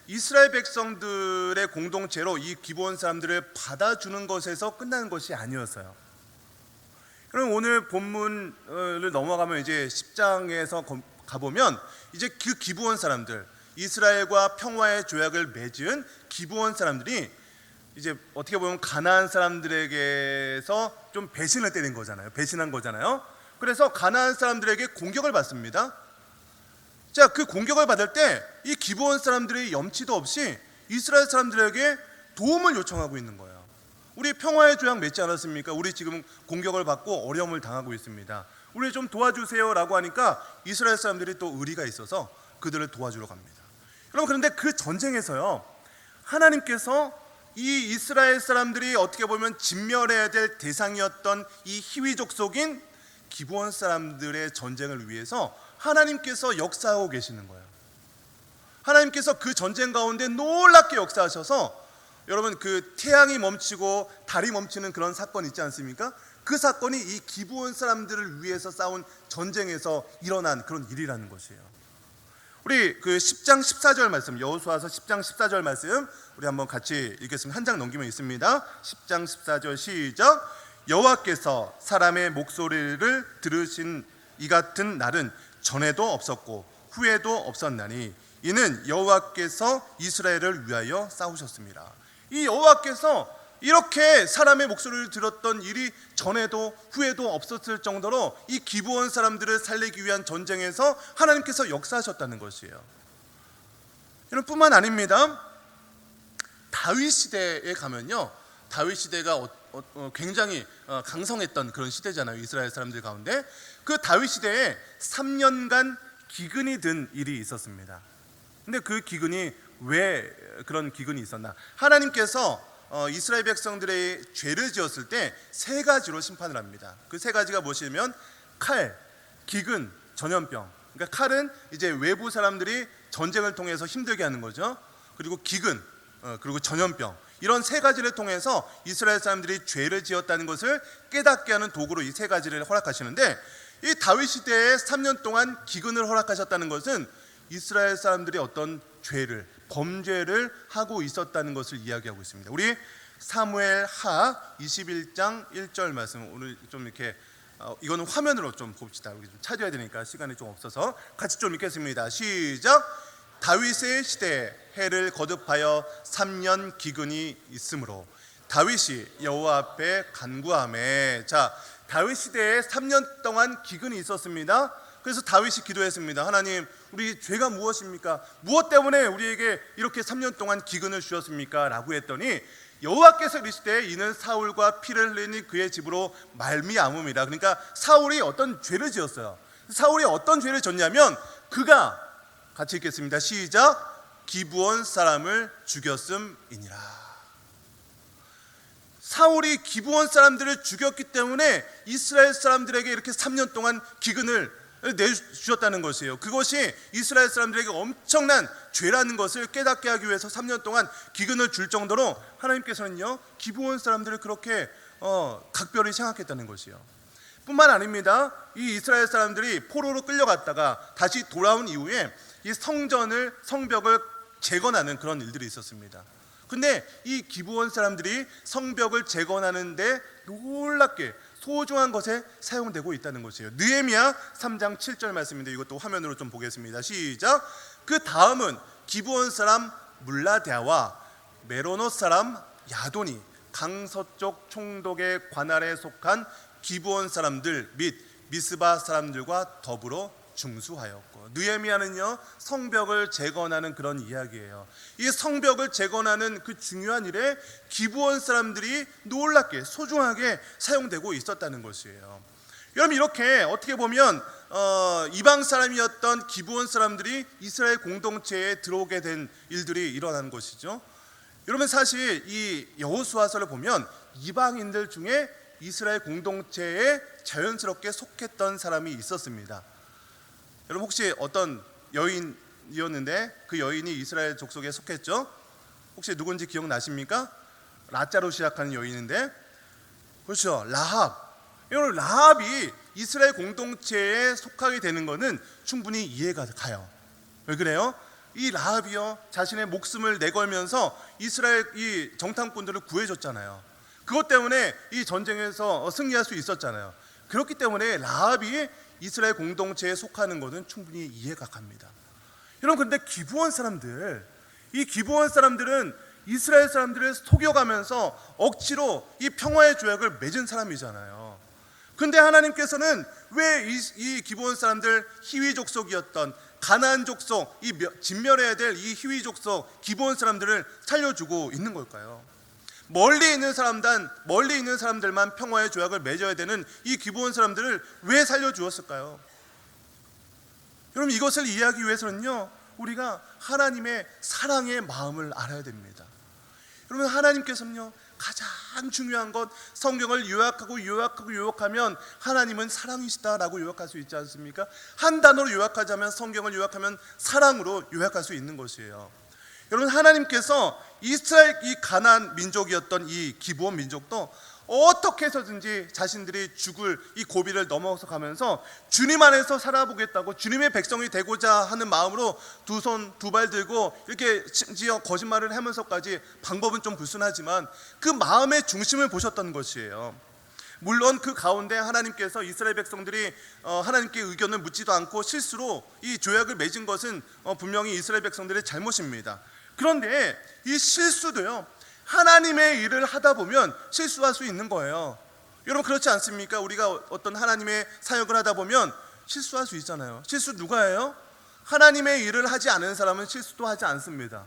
이스라엘 백성들의 공동체로 이 기브온 사람들을 받아주는 것에서 끝나는 것이 아니었어요. 그럼 오늘 본문을 넘어가면 이제 10장에서 가보면 이제 그 기브온 사람들, 이스라엘과 평화의 조약을 맺은 기브온 사람들이 이제 어떻게 보면 가나안 사람들에게서 좀 배신을 때린 거잖아요. 배신한 거잖아요. 그래서 가나안 사람들에게 공격을 받습니다. 자, 그 공격을 받을 때 이 기브온 사람들이 염치도 없이 이스라엘 사람들에게 도움을 요청하고 있는 거예요. 우리 평화의 조약 맺지 않았습니까? 우리 지금 공격을 받고 어려움을 당하고 있습니다. 우리 좀 도와주세요 라고 하니까 이스라엘 사람들이 또 의리가 있어서 그들을 도와주러 갑니다. 여러분, 그런데 그 전쟁에서요, 하나님께서 이 이스라엘 사람들이 어떻게 보면 진멸해야 될 대상이었던 이 희위 족속인 기브온 사람들의 전쟁을 위해서 하나님께서 역사하고 계시는 거예요. 하나님께서 그 전쟁 가운데 놀랍게 역사하셔서, 여러분, 그 태양이 멈추고 달이 멈추는 그런 사건 있지 않습니까? 그 사건이 이 기브온 사람들을 위해서 싸운 전쟁에서 일어난 그런 일이라는 것이에요. 우리 그 10장 14절 말씀, 여호수아서 10장 14절 말씀 우리 한번 같이 읽겠습니다. 한 장 넘기면 있습니다. 10장 14절 시작. 여호와께서 사람의 목소리를 들으신 이 같은 날은 전에도 없었고 후에도 없었나니 이는 여호와께서 이스라엘을 위하여 싸우셨습니다. 이 여호와께서 이렇게 사람의 목소리를 들었던 일이 전에도 후에도 없었을 정도로 이 기브온 사람들을 살리기 위한 전쟁에서 하나님께서 역사하셨다는 것이에요. 이런 뿐만 아닙니다. 다윗 시대에 가면요, 다윗 시대가 굉장히 강성했던 그런 시대잖아요. 이스라엘 사람들 가운데 그 다윗 시대에 3년간 기근이 든 일이 있었습니다. 근데 그 기근이 왜 그런 기근이 있었나? 하나님께서 이스라엘 백성들의 죄를 지었을 때 세 가지로 심판을 합니다. 그 세 가지가 무엇이냐면 칼, 기근, 전염병. 그러니까 칼은 이제 외부 사람들이 전쟁을 통해서 힘들게 하는 거죠. 그리고 기근, 그리고 전염병. 이런 세 가지를 통해서 이스라엘 사람들이 죄를 지었다는 것을 깨닫게 하는 도구로 이 세 가지를 허락하시는데, 이 다윗 시대에 3년 동안 기근을 허락하셨다는 것은 이스라엘 사람들이 어떤 죄를, 범죄를 하고 있었다는 것을 이야기하고 있습니다. 우리 사무엘 하 21장 1절 말씀, 오늘 좀 이렇게 이거는 화면으로 좀 봅시다. 우리 좀 찾아야 되니까 시간이 좀 없어서 같이 좀 읽겠습니다. 시작. 다윗의 시대에 해를 거듭하여 3년 기근이 있으므로 다윗이 여호와 앞에 간구하매. 자, 다윗 시대에 3년 동안 기근이 있었습니다. 그래서 다윗이 기도했습니다. 하나님, 우리 죄가 무엇입니까? 무엇 때문에 우리에게 이렇게 3년 동안 기근을 주셨습니까? 라고 했더니 여호와께서 이르시되 이는 사울과 피를 흘리니 그의 집으로 말미암음이라. 그러니까 사울이 어떤 죄를 지었어요. 사울이 어떤 죄를 졌냐면 그가, 같이 읽겠습니다. 시작. 기브온 사람을 죽였음이니라. 사울이 기브온 사람들을 죽였기 때문에 이스라엘 사람들에게 이렇게 3년 동안 기근을 내주셨다는 것이에요. 그것이 이스라엘 사람들에게 엄청난 죄라는 것을 깨닫게 하기 위해서 3년 동안 기근을 줄 정도로 하나님께서는요, 기브온 사람들을 그렇게 각별히 생각했다는 것이요. 뿐만 아닙니다. 이 이스라엘 사람들이 포로로 끌려갔다가 다시 돌아온 이후에 이 성벽을 재건하는 그런 일들이 있었습니다. 근데 이 기브온 사람들이 성벽을 재건하는데 놀랍게 소중한 것에 사용되고 있다는 것이에요. 느헤미야 3장 7절 말씀인데 이것도 화면으로 좀 보겠습니다. 시작. 그 다음은 기브온 사람 물라데아와 메로노 사람 야돈이 강서쪽 총독의 관할에 속한 기브온 사람들 및 미스바 사람들과 더불어 중수하였고. 느헤미야는요, 성벽을 재건하는 그런 이야기예요. 이 성벽을 재건하는 그 중요한 일에 기브온 사람들이 놀랍게 소중하게 사용되고 있었다는 것이에요. 여러분, 이렇게 어떻게 보면 이방 사람이었던 기브온 사람들이 이스라엘 공동체에 들어오게 된 일들이 일어난 것이죠. 여러분, 사실 이 여호수아서를 보면 이방인들 중에 이스라엘 공동체에 자연스럽게 속했던 사람이 있었습니다. 여러분, 혹시 어떤 여인이었는데 그 여인이 이스라엘 족속에 속했죠? 혹시 누군지 기억나십니까? 라자로 시작하는 여인인데, 그렇죠, 라합. 여러분, 라합이 이스라엘 공동체에 속하게 되는 것은 충분히 이해가 가요. 왜 그래요? 이 라합이요, 자신의 목숨을 내걸면서 이스라엘 이 정탐꾼들을 구해줬잖아요. 그것 때문에 이 전쟁에서 승리할 수 있었잖아요. 그렇기 때문에 라합이 이스라엘 공동체에 속하는 것은 충분히 이해가 갑니다. 여러분, 근데 기브온 사람들, 이 기브온 사람들은 이스라엘 사람들을 속여가면서 억지로 이 평화의 조약을 맺은 사람이잖아요. 근데 하나님께서는 왜 이 기브온 사람들, 히위 족속이었던 가나안 족속, 이 진멸해야 될 이 히위 족속 기브온 사람들을 살려주고 있는 걸까요? 멀리 있는 사람들만 평화의 조약을 맺어야 되는 이 기브온 사람들을 왜 살려주었을까요? 여러분, 이것을 이해하기 위해서는요, 우리가 하나님의 사랑의 마음을 알아야 됩니다. 여러분, 하나님께서는요, 가장 중요한 것, 성경을 요약하면 하나님은 사랑이시다라고 요약할 수 있지 않습니까? 한 단어로 요약하자면, 성경을 요약하면 사랑으로 요약할 수 있는 것이에요. 여러분, 하나님께서 이스라엘 이 가나안 민족이었던 이 기브온 민족도 어떻게 해서든지 자신들이 죽을 이 고비를 넘어서 가면서 주님 안에서 살아보겠다고, 주님의 백성이 되고자 하는 마음으로 두 손 두 발 들고 이렇게 심지어 거짓말을 하면서까지, 방법은 좀 불순하지만 그 마음의 중심을 보셨던 것이에요. 물론 그 가운데 하나님께서 이스라엘 백성들이 하나님께 의견을 묻지도 않고 실수로 이 조약을 맺은 것은 분명히 이스라엘 백성들의 잘못입니다. 그런데 이 실수도요, 하나님의 일을 하다 보면 실수할 수 있는 거예요. 여러분 그렇지 않습니까? 우리가 어떤 하나님의 사역을 하다 보면 실수할 수 있잖아요. 실수 누가 해요? 하나님의 일을 하지 않은 사람은 실수도 하지 않습니다.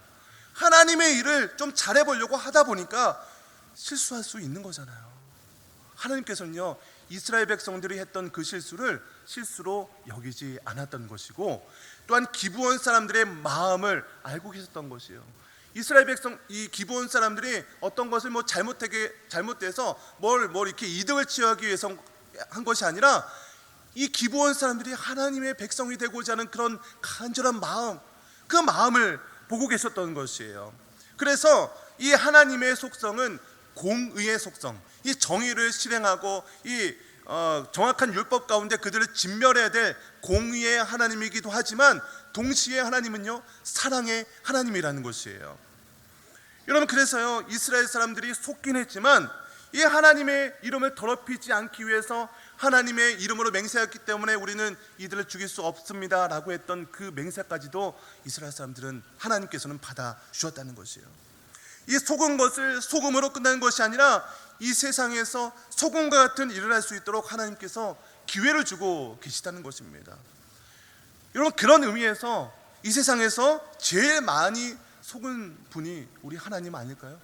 하나님의 일을 좀 잘해보려고 하다 보니까 실수할 수 있는 거잖아요. 하나님께서는요, 이스라엘 백성들이 했던 그 실수를 실수로 여기지 않았던 것이고, 또한 기브온 사람들의 마음을 알고 계셨던 것이에요. 이스라엘 백성, 이 기브온 사람들이 어떤 것을 잘못돼서 뭘 이렇게 이득을 취하기 위해서 한 것이 아니라, 이 기브온 사람들이 하나님의 백성이 되고자 하는 그런 간절한 마음, 그 마음을 보고 계셨던 것이에요. 그래서 이 하나님의 속성은 공의의 속성, 이 정의를 실행하고 이 정확한 율법 가운데 그들을 진멸해야 될 공의의 하나님이기도 하지만, 동시에 하나님은요, 사랑의 하나님이라는 것이에요. 여러분 그래서요, 이스라엘 사람들이 속긴 했지만 이 하나님의 이름을 더럽히지 않기 위해서 하나님의 이름으로 맹세했기 때문에 우리는 이들을 죽일 수 없습니다 라고 했던 그 맹세까지도 이스라엘 사람들은 하나님께서는 받아 주셨다는 것이에요. 이 속은 것을 소금으로 끝나는 것이 아니라 이 세상에서 소금과 같은 일을 할 수 있도록 하나님께서 기회를 주고 계시다는 것입니다. 여러분 그런 의미에서 이 세상에서 제일 많이 속은 분이 우리 하나님 아닐까요?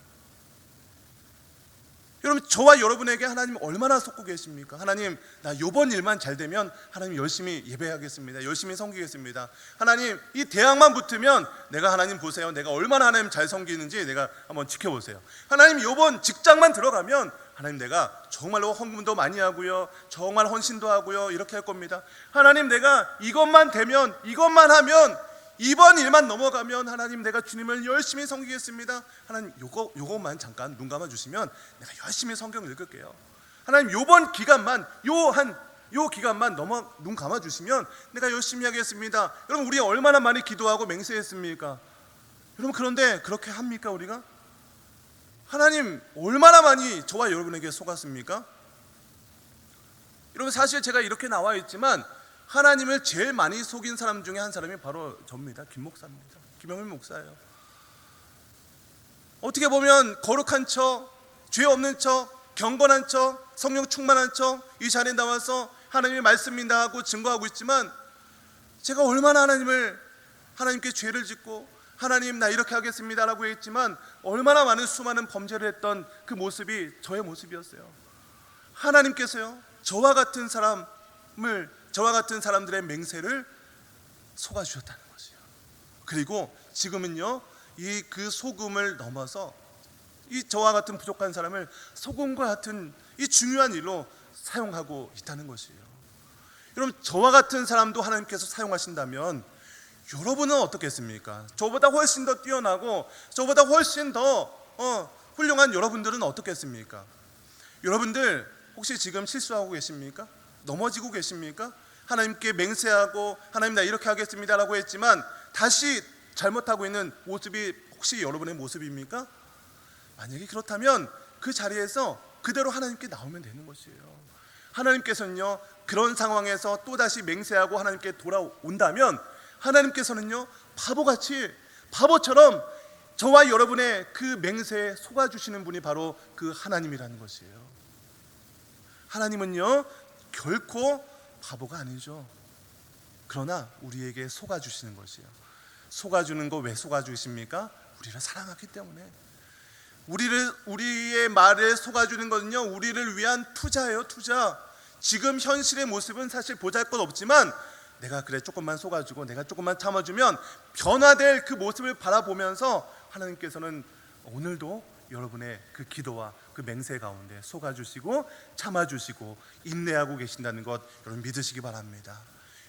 여러분 저와 여러분에게 하나님 얼마나 속고 계십니까? 하나님 나 요번 일만 잘 되면 하나님 열심히 예배하겠습니다. 열심히 섬기겠습니다. 하나님 이 대학만 붙으면 내가 하나님 보세요. 내가 얼마나 하나님 잘 섬기는지 내가 한번 지켜보세요. 하나님 요번 직장만 들어가면 하나님 내가 정말로 헌금도 많이 하고요. 정말 헌신도 하고요. 이렇게 할 겁니다. 하나님 내가 이것만 되면, 이것만 하면, 이번 일만 넘어가면 하나님 내가 주님을 열심히 섬기겠습니다. 하나님 요것만 잠깐 눈 감아 주시면 내가 열심히 성경 읽을게요. 하나님 요번 기간만 요 기간만 눈 감아 주시면 내가 열심히 하겠습니다. 여러분 우리 얼마나 많이 기도하고 맹세했습니까? 여러분 그런데 그렇게 합니까 우리가? 하나님 얼마나 많이 저와 여러분에게 속았습니까? 여러분 사실 제가 이렇게 나와 있지만 하나님을 제일 많이 속인 사람 중에 한 사람이 바로 접니다. 김 목사입니다. 김영민 목사예요. 어떻게 보면 거룩한 척, 죄 없는 척, 경건한 척, 성령 충만한 척 이 자리에 나와서 하나님의 말씀입니다 하고 증거하고 있지만, 제가 얼마나 하나님께 죄를 짓고 하나님 나 이렇게 하겠습니다 라고 했지만 얼마나 많은 수많은 범죄를 했던 그 모습이 저의 모습이었어요. 하나님께서요 저와 같은 사람들의 맹세를 속아주셨다는 것이에요. 그리고 지금은요 이 그 소금을 넘어서 이 저와 같은 부족한 사람을 소금과 같은 이 중요한 일로 사용하고 있다는 것이에요. 여러분 저와 같은 사람도 하나님께서 사용하신다면 여러분은 어떻겠습니까? 저보다 훨씬 더 뛰어나고 저보다 훨씬 더 훌륭한 여러분들은 어떻겠습니까? 여러분들 혹시 지금 실수하고 계십니까? 넘어지고 계십니까? 하나님께 맹세하고 하나님 나 이렇게 하겠습니다 라고 했지만 다시 잘못하고 있는 모습이 혹시 여러분의 모습입니까? 만약에 그렇다면 그 자리에서 그대로 하나님께 나오면 되는 것이에요. 하나님께서는요 그런 상황에서 또다시 맹세하고 하나님께 돌아온다면 하나님께서는요 바보처럼 저와 여러분의 그 맹세에 속아주시는 분이 바로 그 하나님이라는 것이에요. 하나님은요 결코 바보가 아니죠. 그러나 우리에게 속아주시는 것이에요. 속아주는 거 왜 속아주십니까? 우리를 사랑하기 때문에. 우리의 말에 속아주는 것은요 우리를 위한 투자예요. 투자. 지금 현실의 모습은 사실 보잘것없지만 내가 그래 조금만 속아주고 내가 조금만 참아주면 변화될 그 모습을 바라보면서 하나님께서는 오늘도 여러분의 그 기도와 그 맹세 가운데 속아주시고 참아주시고 인내하고 계신다는 것 여러분 믿으시기 바랍니다.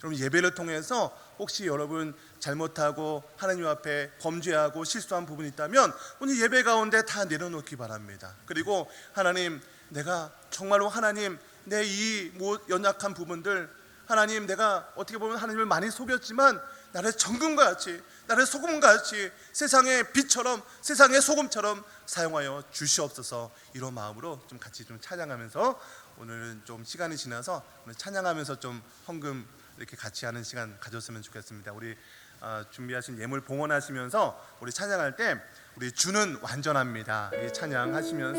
여러분 예배를 통해서 혹시 여러분 잘못하고 하나님 앞에 범죄하고 실수한 부분이 있다면 오늘 예배 가운데 다 내려놓기 바랍니다. 그리고 하나님 내가 정말로 하나님 내 이 연약한 부분들 하나님 내가 어떻게 보면 하나님을 많이 속였지만 나를 정금과 같이 나를 소금과 같이 세상의 빛처럼 세상의 소금처럼 사용하여 주시옵소서. 이런 마음으로 좀 같이 좀 찬양하면서 오늘은 좀 시간이 지나서 오늘 찬양하면서 좀 헌금 이렇게 같이 하는 시간 가졌으면 좋겠습니다. 우리 준비하신 예물 봉헌하시면서 우리 찬양할 때 우리 주는 완전합니다. 이 찬양하시면서